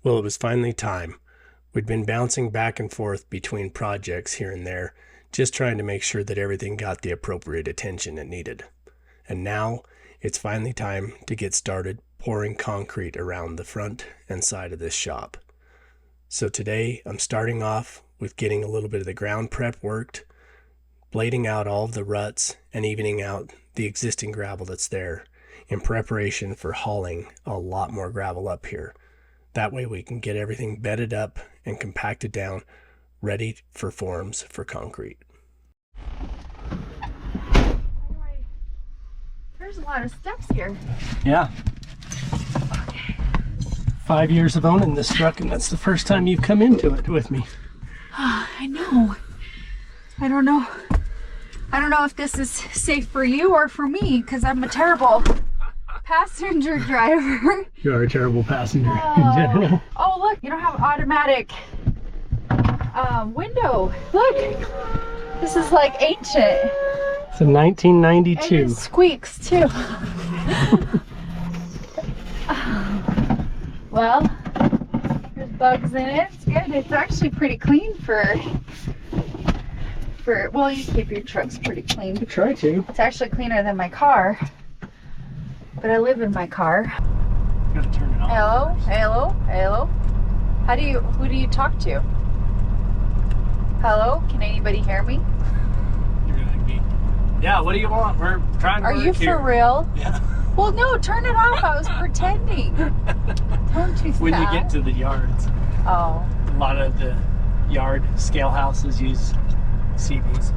Well, it was finally time. We'd been bouncing back and forth between projects here and there, just trying to make sure that everything got the appropriate attention it needed. And now, it's finally time to get started pouring concrete around the front and side of this shop. So today, I'm starting off with getting a little bit of the ground prep worked, blading out all of the ruts, and evening out the existing gravel that's there in preparation for hauling a lot more gravel up here. That way we can get everything bedded up and compacted down, ready for forms for concrete. There's a lot of steps here. Yeah. 5 years of owning this truck, and that's the first time you've come into it with me. I know. I don't know. I don't know if this is safe for you or for me, because I'm a terrible passenger driver. You are a terrible passenger in general. Oh, look, you don't have automatic window. Look, this is like ancient. It's a 1992. And it squeaks too. Well, there's bugs in it. It's good. It's actually pretty clean for well, you keep your trucks pretty clean. I try to. It's actually cleaner than my car. But I live in my car. Gotta turn it off. Hello. Who do you talk to? Hello? Can anybody hear me? You're gonna be. Yeah, what do you want? We're trying to Are work you here. for real? Yeah. Well, no, turn it off. I was pretending. Don't too fast. When you get to the yards, Oh. a lot of the yard scale houses use CVs.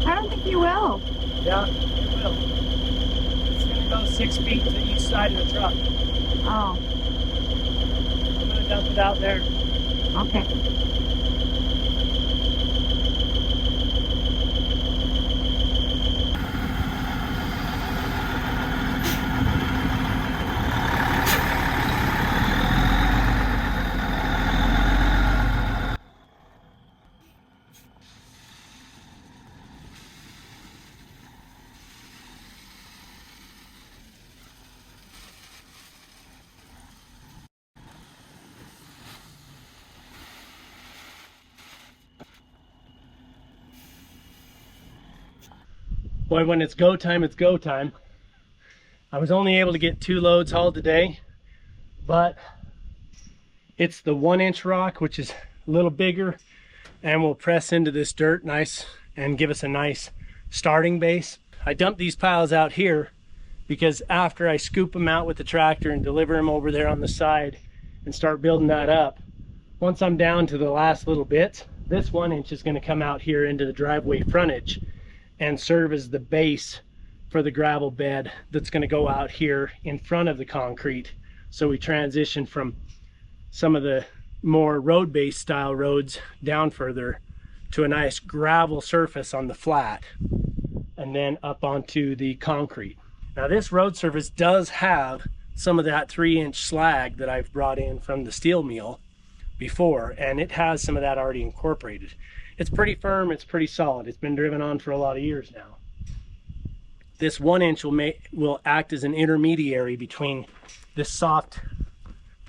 I don't think you will. Yeah, it will. It's going to go 6 feet to each side of the truck. Oh, I'm going to dump it out there. okay. Boy, when it's go time, it's go time. I was only able to get 2 loads hauled today, but it's the 1-inch rock, which is a little bigger, and will press into this dirt nice and give us a nice starting base. I dumped these piles out here because after I scoop them out with the tractor and deliver them over there on the side and start building that up, once I'm down to the last little bit, This 1" is going to come out here into the driveway frontage and serve as the base for the gravel bed that's going to go out here in front of the concrete. So we transition from some of the more road-based style roads down further to a nice gravel surface on the flat, and then up onto the concrete. Now this road surface does have some of that 3-inch slag that I've brought in from the steel mill before, and it has some of that already incorporated. It's pretty firm, it's pretty solid. It's been driven on for a lot of years now. This 1" will act as an intermediary between this soft,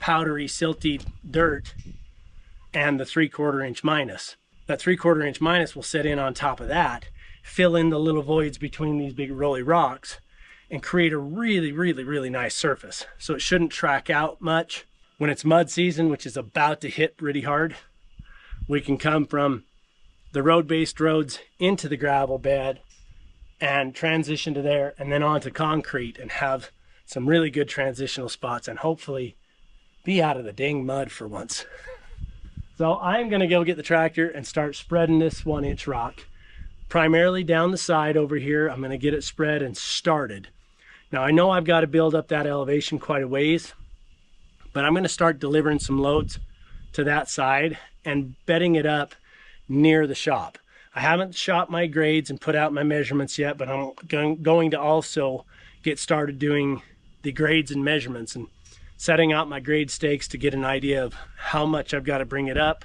powdery, silty dirt and the 3/4 inch minus. That 3/4 inch minus will set in on top of that, fill in the little voids between these big rolly rocks, and create a really nice surface. So it shouldn't track out much. When it's mud season, which is about to hit pretty hard, we can come from the road-based roads into the gravel bed and transition to there, and then onto concrete, and have some really good transitional spots, and hopefully be out of the dang mud for once. So I'm gonna go get the tractor and start spreading this 1" rock, primarily down the side over here. I'm gonna get it spread and started. Now I know I've got to build up that elevation quite a ways, but I'm gonna start delivering some loads to that side and bedding it up near the shop. I haven't shot my grades and put out my measurements yet, but I'm going to also get started doing the grades and measurements and setting out my grade stakes to get an idea of how much I've got to bring it up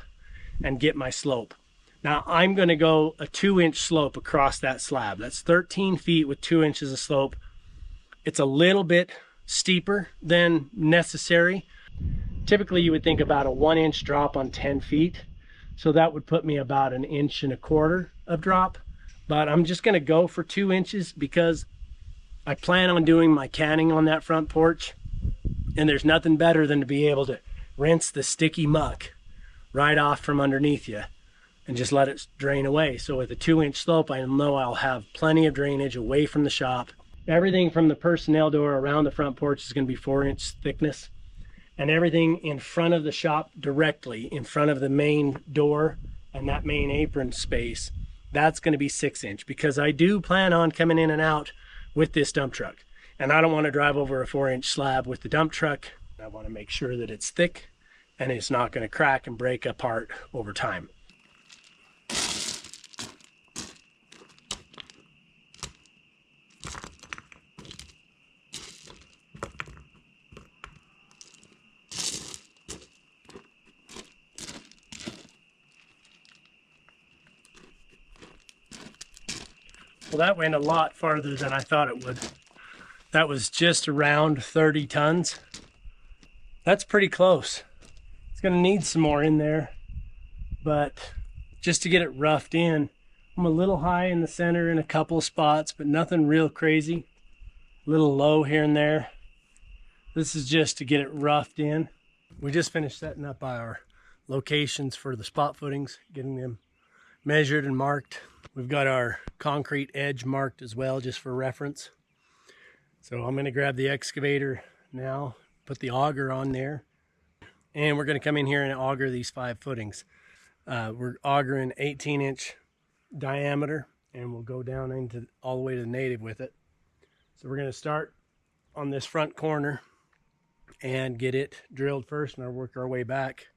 and get my slope. Now I'm going to go a 2-inch slope across that slab. That's 13 feet with 2 inches of slope. It's a little bit steeper than necessary. Typically you would think about a 1" drop on 10 feet. So that would put me about 1.25 inches of drop. But I'm just going to go for 2 inches because I plan on doing my canning on that front porch. And there's nothing better than to be able to rinse the sticky muck right off from underneath you and just let it drain away. So with a 2-inch slope, I know I'll have plenty of drainage away from the shop. Everything from the personnel door around the front porch is going to be 4-inch thickness. And everything in front of the shop, directly in front of the main door and that main apron space, that's going to be 6-inch, because I do plan on coming in and out with this dump truck. And I don't want to drive over a 4-inch slab with the dump truck. I want to make sure that it's thick and it's not going to crack and break apart over time. Well, that went a lot farther than I thought it would. That was just around 30 tons. That's pretty close. It's gonna need some more in there, but just to get it roughed in, I'm a little high in the center in a couple of spots, but nothing real crazy. A little low here and there. This is just to get it roughed in. We just finished setting up our locations for the spot footings, getting them measured and marked. We've got our concrete edge marked as well, just for reference. So I'm going to grab the excavator now, put the auger on there, and we're going to come in here and auger these 5 footings. We're augering 18-inch diameter, and we'll go down into all the way to the native with it. So we're going to start on this front corner and get it drilled first, and I'll work our way back.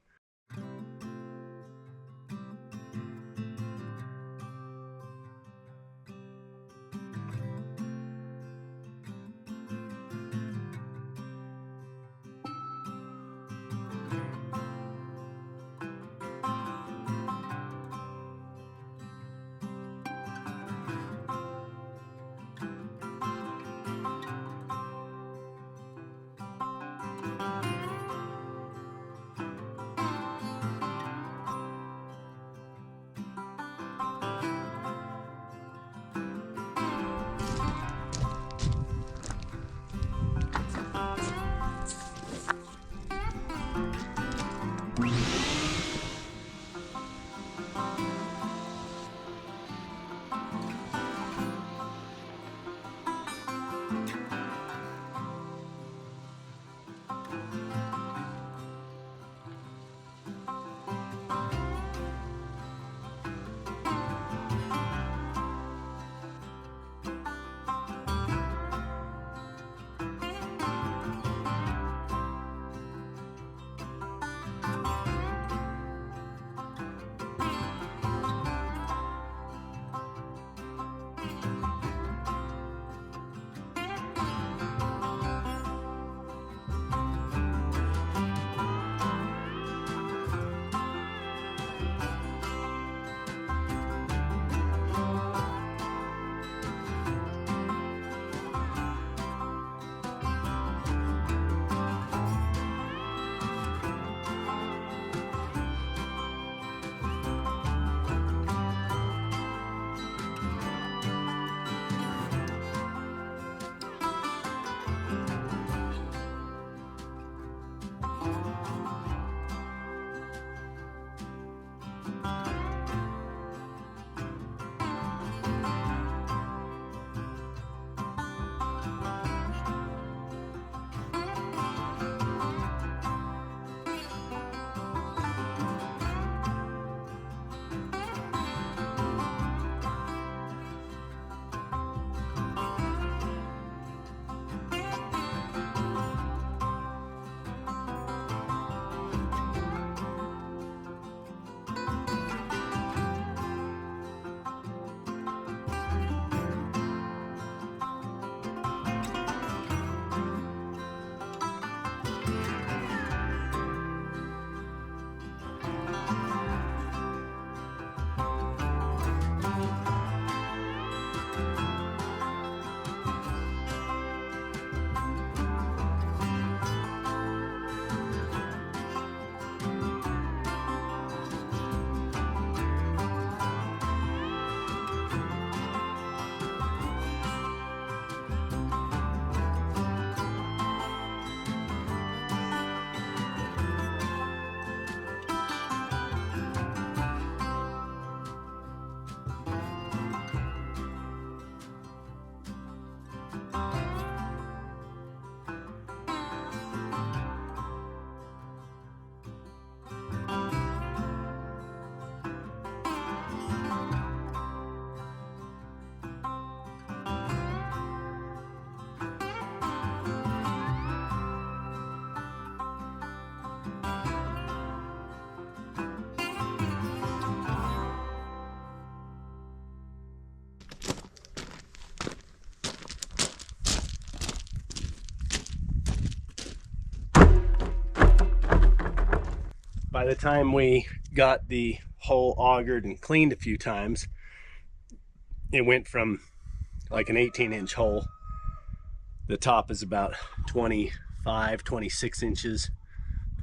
By the time we got the hole augered and cleaned a few times, it went from like an 18-inch hole. The top is about 25, 26 inches,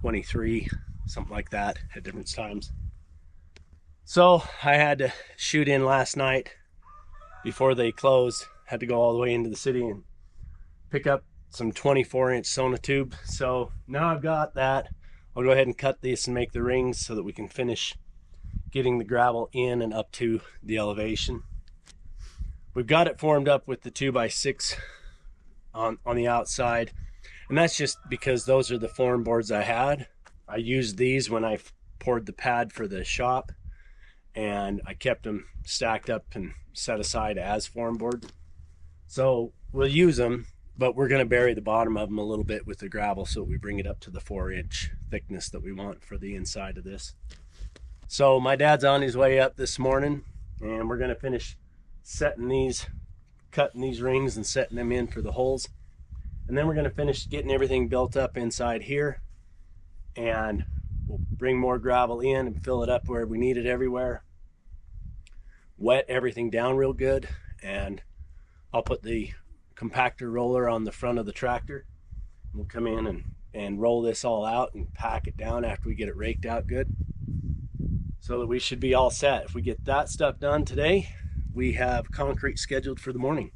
23, something like that at different times. So I had to shoot in last night before they closed. Had to go all the way into the city and pick up some 24-inch sonotube. So now I've got that. I'll go ahead and cut this and make the rings so that we can finish getting the gravel in and up to the elevation. We've got it formed up with the 2x6 on the outside, and that's just because those are the form boards I had. I used these when I poured the pad for the shop, and I kept them stacked up and set aside as form boards. So we'll use them, but we're going to bury the bottom of them a little bit with the gravel so we bring it up to the 4-inch thickness that we want for the inside of this. So my dad's on his way up this morning, and we're going to finish setting these, cutting these rings and setting them in for the holes. And then we're going to finish getting everything built up inside here, and we'll bring more gravel in and fill it up where we need it everywhere. Wet everything down real good, and I'll put the compactor roller on the front of the tractor. We'll come in and roll this all out and pack it down after we get it raked out good, so that we should be all set. If we get that stuff done today, we have concrete scheduled for the morning.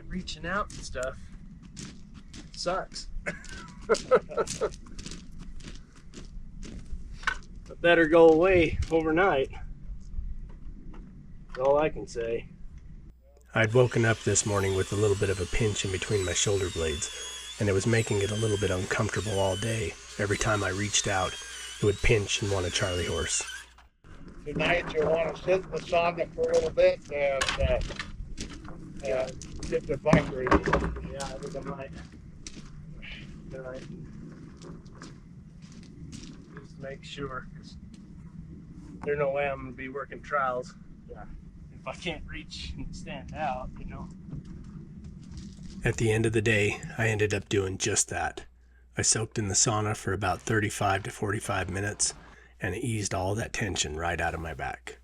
reaching out and stuff sucks. It better go away overnight. That's all I can say. I'd woken up this morning with a little bit of a pinch in between my shoulder blades, and it was making it a little bit uncomfortable all day. Every time I reached out, it would pinch and want a Charlie horse. Tonight you'll want to sit in the sauna for a little bit and get the bike ready. Yeah, I think I might. Tonight. Just to make sure, because there's no way I'm going to be working trials. Yeah. If I can't reach and stand out, you know. At the end of the day, I ended up doing just that. I soaked in the sauna for about 35 to 45 minutes and it eased all that tension right out of my back.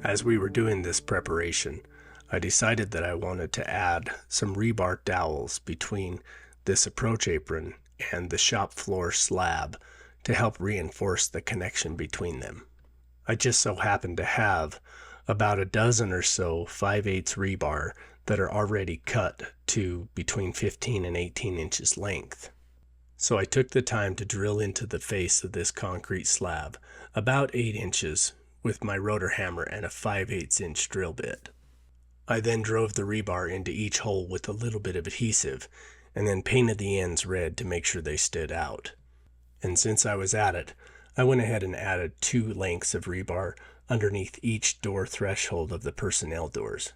As we were doing this preparation, I decided that I wanted to add some rebar dowels between this approach apron and the shop floor slab to help reinforce the connection between them. I just so happen to have about a dozen or so 5/8 rebar that are already cut to between 15 and 18 inches length. So I took the time to drill into the face of this concrete slab about 8 inches with my rotor hammer and a 5/8 inch drill bit. I then drove the rebar into each hole with a little bit of adhesive and then painted the ends red to make sure they stood out. And since I was at it, I went ahead and added 2 lengths of rebar underneath each door threshold of the personnel doors.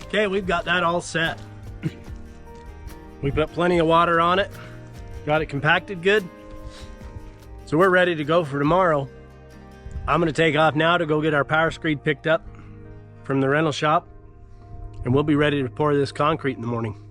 Okay, we've got that all set. We put plenty of water on it, got it compacted good. So we're ready to go for tomorrow. I'm gonna take off now to go get our power screed picked up from the rental shop, and we'll be ready to pour this concrete in the morning.